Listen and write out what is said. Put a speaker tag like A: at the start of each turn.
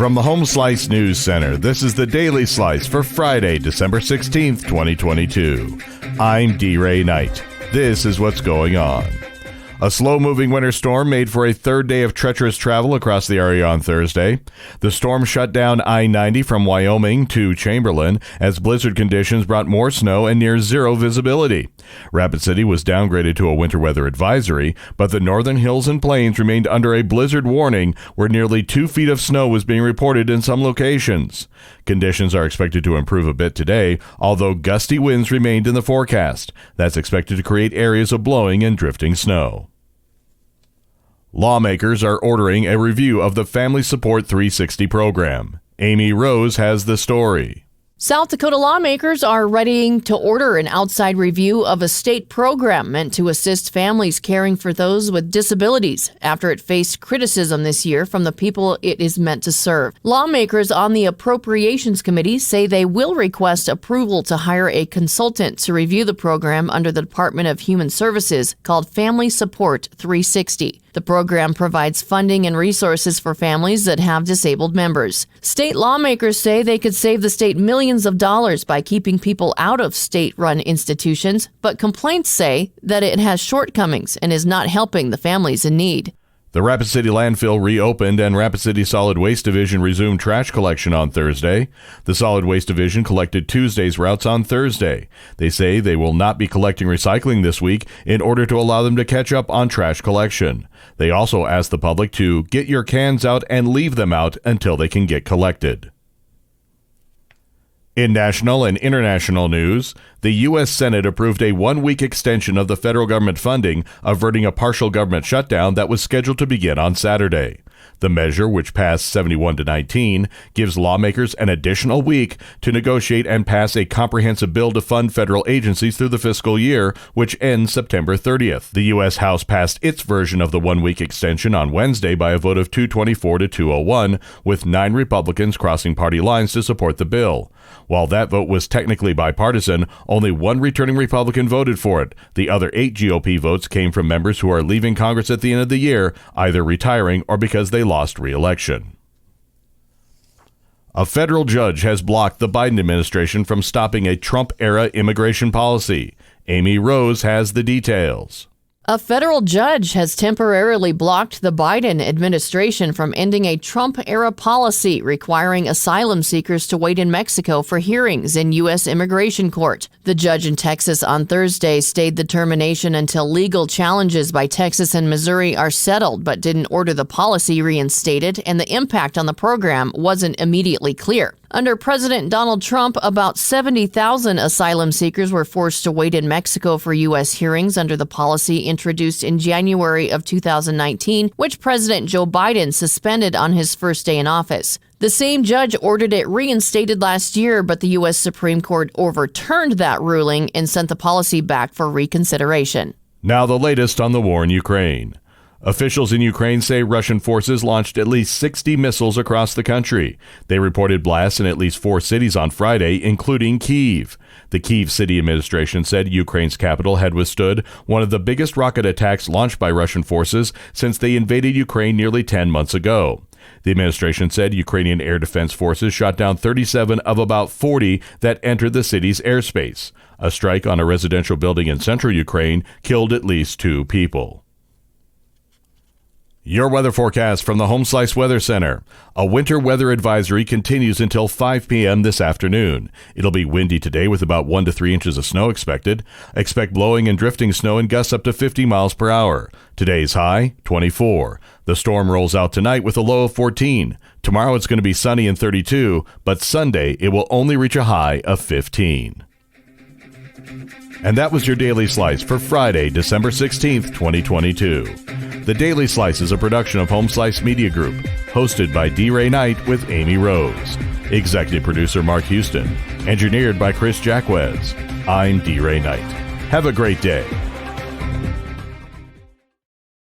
A: From the Home Slice News Center, this is the Daily Slice for Friday, December 16th, 2022. I'm D. Ray Knight. This is what's going on. A slow-moving winter storm made for a third day of treacherous travel across the area on Thursday. The storm shut down I-90 from Wyoming to Chamberlain as blizzard conditions brought more snow and near zero visibility. Rapid City was downgraded to a winter weather advisory, but the northern hills and plains remained under a blizzard warning where nearly 2 feet of snow was being reported in some locations. Conditions are expected to improve a bit today, although gusty winds remained in the forecast. That's expected to create areas of blowing and drifting snow. Lawmakers are ordering a review of the Family Support 360 program. Amy Rose has the story.
B: South Dakota lawmakers are readying to order an outside review of a state program meant to assist families caring for those with disabilities after it faced criticism this year from the people it is meant to serve. Lawmakers on the Appropriations Committee say they will request approval to hire a consultant to review the program under the Department of Human Services called Family Support 360. The program provides funding and resources for families that have disabled members. State lawmakers say they could save the state millions of dollars by keeping people out of state-run institutions, but complaints say that it has shortcomings and is not helping the families in need.
A: The Rapid City Landfill reopened and Rapid City Solid Waste Division resumed trash collection on Thursday. The Solid Waste Division collected Tuesday's routes on Thursday. They say they will not be collecting recycling this week in order to allow them to catch up on trash collection. They also asked the public to get your cans out and leave them out until they can get collected. In national and international news, the U.S. Senate approved a one-week extension of the federal government funding, averting a partial government shutdown that was scheduled to begin on Saturday. The measure, which passed 71-19, gives lawmakers an additional week to negotiate and pass a comprehensive bill to fund federal agencies through the fiscal year, which ends September 30th. The U.S. House passed its version of the one-week extension on Wednesday by a vote of 224 to 201, with 9 Republicans crossing party lines to support the bill. While that vote was technically bipartisan, only 1 returning Republican voted for it. The other 8 GOP votes came from members who are leaving Congress at the end of the year, either retiring or because they lost re-election. A federal judge has blocked the Biden administration from stopping a Trump-era immigration policy. Amy Rose has the details.
B: A federal judge has temporarily blocked the Biden administration from ending a Trump-era policy requiring asylum seekers to wait in Mexico for hearings in U.S. immigration court. The judge in Texas on Thursday stayed the termination until legal challenges by Texas and Missouri are settled, but didn't order the policy reinstated, and the impact on the program wasn't immediately clear. Under President Donald Trump, about 70,000 asylum seekers were forced to wait in Mexico for U.S. hearings under the policy introduced in January of 2019, which President Joe Biden suspended on his first day in office. The same judge ordered it reinstated last year, but the U.S. Supreme Court overturned that ruling and sent the policy back for reconsideration.
A: Now the latest on the war in Ukraine. Officials in Ukraine say Russian forces launched at least 60 missiles across the country. They reported blasts in at least 4 cities on Friday, including Kyiv. The Kyiv city administration said Ukraine's capital had withstood one of the biggest rocket attacks launched by Russian forces since they invaded Ukraine nearly 10 months ago. The administration said Ukrainian air defense forces shot down 37 of about 40 that entered the city's airspace. A strike on a residential building in central Ukraine killed at least 2 people. Your weather forecast from the Home Slice Weather Center. A winter weather advisory continues until 5 p.m. this afternoon. It'll be windy today with about 1 to 3 inches of snow expected. Expect blowing and drifting snow and gusts up to 50 miles per hour. Today's high, 24. The storm rolls out tonight with a low of 14. Tomorrow it's going to be sunny and 32, but Sunday it will only reach a high of 15. And that was your Daily Slice for Friday, December 16th, 2022. The Daily Slice is a production of Home Slice Media Group, hosted by D. Ray Knight with Amy Rose. Executive producer Mark Houston. Engineered by Chris Jacquez. I'm D. Ray Knight. Have a great day.